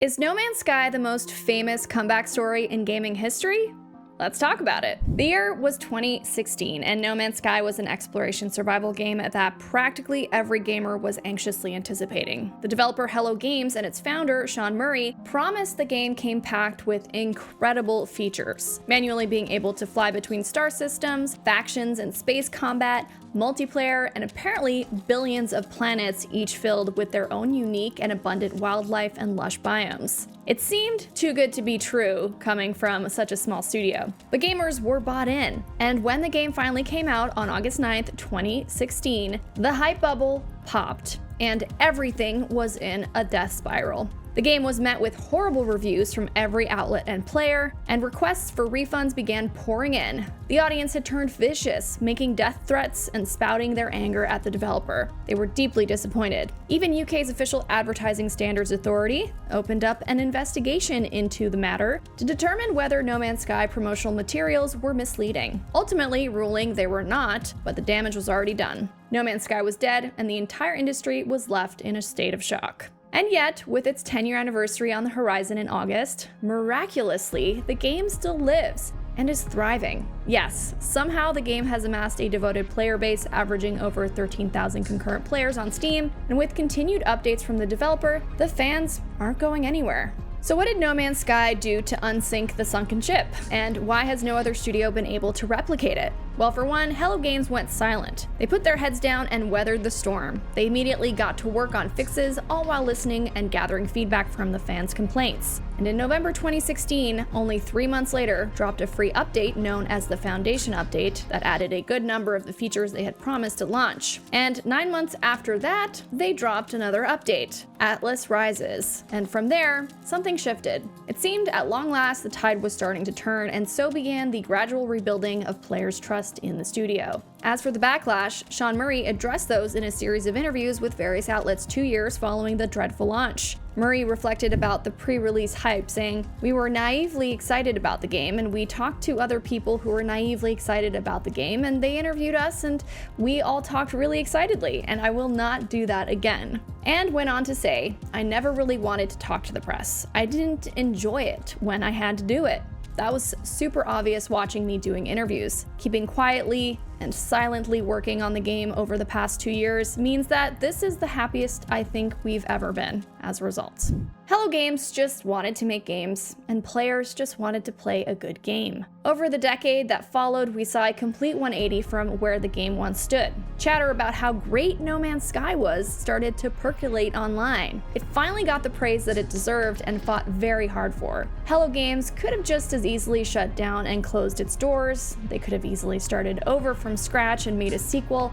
Is No Man's Sky the most famous comeback story in gaming history? Let's talk about it. The year was 2016, and No Man's Sky was an exploration survival game that practically every gamer was anxiously anticipating. The developer Hello Games and its founder, Sean Murray, promised the game came packed with incredible features. Manually being able to fly between star systems, factions and space combat, multiplayer, and apparently billions of planets, each filled with their own unique and abundant wildlife and lush biomes. It seemed too good to be true coming from such a small studio. But gamers were bought in, and when the game finally came out on August 9th, 2016, the hype bubble popped, and everything was in a death spiral. The game was met with horrible reviews from every outlet and player, and requests for refunds began pouring in. The audience had turned vicious, making death threats and spouting their anger at the developer. They were deeply disappointed. Even UK's official Advertising Standards Authority opened up an investigation into the matter to determine whether No Man's Sky promotional materials were misleading, ultimately ruling they were not, but the damage was already done. No Man's Sky was dead, and the entire industry was left in a state of shock. And yet, with its 10-year anniversary on the horizon in August, miraculously, the game still lives and is thriving. Yes, somehow the game has amassed a devoted player base averaging over 13,000 concurrent players on Steam, and with continued updates from the developer, the fans aren't going anywhere. So what did No Man's Sky do to unsink the sunken ship? And why has no other studio been able to replicate it? Well, for one, Hello Games went silent. They put their heads down and weathered the storm. They immediately got to work on fixes, all while listening and gathering feedback from the fans' complaints. And in November 2016, only 3 months later, dropped a free update known as the Foundation Update that added a good number of the features they had promised at launch. And 9 months after that, they dropped another update, Atlas Rises. And from there, something shifted. It seemed at long last the tide was starting to turn, and so began the gradual rebuilding of players' trust in the studio. As for the backlash, Sean Murray addressed those in a series of interviews with various outlets 2 years following the dreadful launch. Murray reflected about the pre-release hype, saying, "We were naively excited about the game, and we talked to other people who were naively excited about the game, and they interviewed us, and we all talked really excitedly, and I will not do that again." And went on to say, "I never really wanted to talk to the press. I didn't enjoy it when I had to do it. That was super obvious watching me doing interviews. Keeping quietly and silently working on the game over the past 2 years means that this is the happiest I think we've ever been as a result." Hello Games just wanted to make games, and players just wanted to play a good game. Over the decade that followed, we saw a complete 180 from where the game once stood. Chatter about how great No Man's Sky was started to percolate online. It finally got the praise that it deserved and fought very hard for. Hello Games could have just as easily shut down and closed its doors. They could have easily started over from scratch and made a sequel,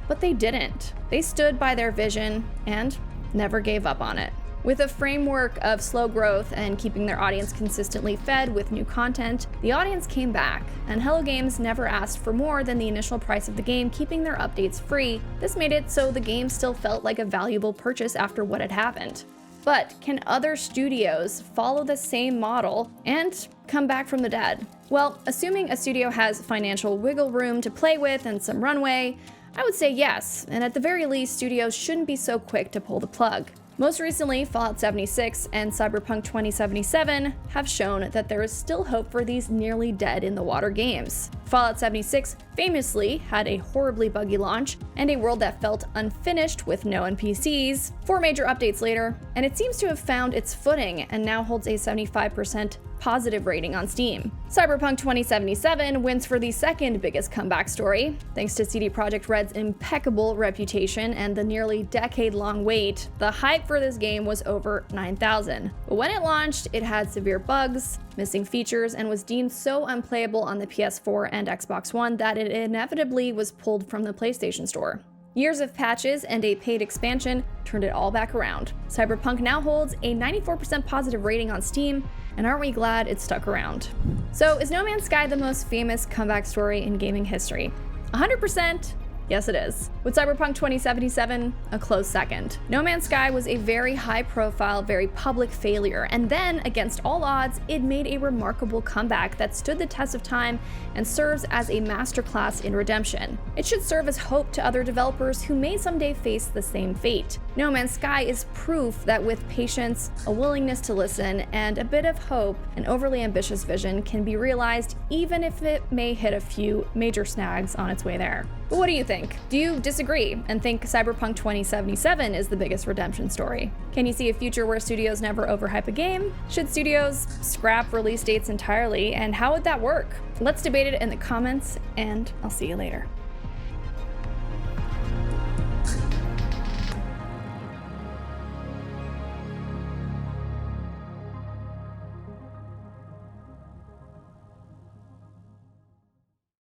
but they didn't. They stood by their vision and never gave up on it. With a framework of slow growth and keeping their audience consistently fed with new content, the audience came back, and Hello Games never asked for more than the initial price of the game, keeping their updates free. This made it so the game still felt like a valuable purchase after what had happened. But can other studios follow the same model and come back from the dead? Well, assuming a studio has financial wiggle room to play with and some runway, I would say yes, and at the very least, studios shouldn't be so quick to pull the plug. Most recently, Fallout 76 and Cyberpunk 2077 have shown that there is still hope for these nearly dead-in-the-water games. Fallout 76 famously had a horribly buggy launch and a world that felt unfinished with no NPCs. 4 major updates later, and it seems to have found its footing and now holds a 75% positive rating on Steam. Cyberpunk 2077 wins for the second biggest comeback story. Thanks to CD Projekt Red's impeccable reputation and the nearly decade-long wait, the hype for this game was over 9,000. But when it launched, it had severe bugs, missing features, and was deemed so unplayable on the PS4 and Xbox One that it inevitably was pulled from the PlayStation Store. Years of patches and a paid expansion turned it all back around. Cyberpunk now holds a 94% positive rating on Steam, and aren't we glad it stuck around? So is No Man's Sky the most famous comeback story in gaming history? 100%? Yes, it is. With Cyberpunk 2077 a close second. No Man's Sky was a very high-profile, very public failure, and then, against all odds, it made a remarkable comeback that stood the test of time and serves as a masterclass in redemption. It should serve as hope to other developers who may someday face the same fate. No Man's Sky is proof that with patience, a willingness to listen, and a bit of hope, an overly ambitious vision can be realized even if it may hit a few major snags on its way there. But what do you think? Do you disagree and think Cyberpunk 2077 is the biggest redemption story? Can you see a future where studios never overhype a game? Should studios scrap release dates entirely, and how would that work? Let's debate it in the comments, and I'll see you later.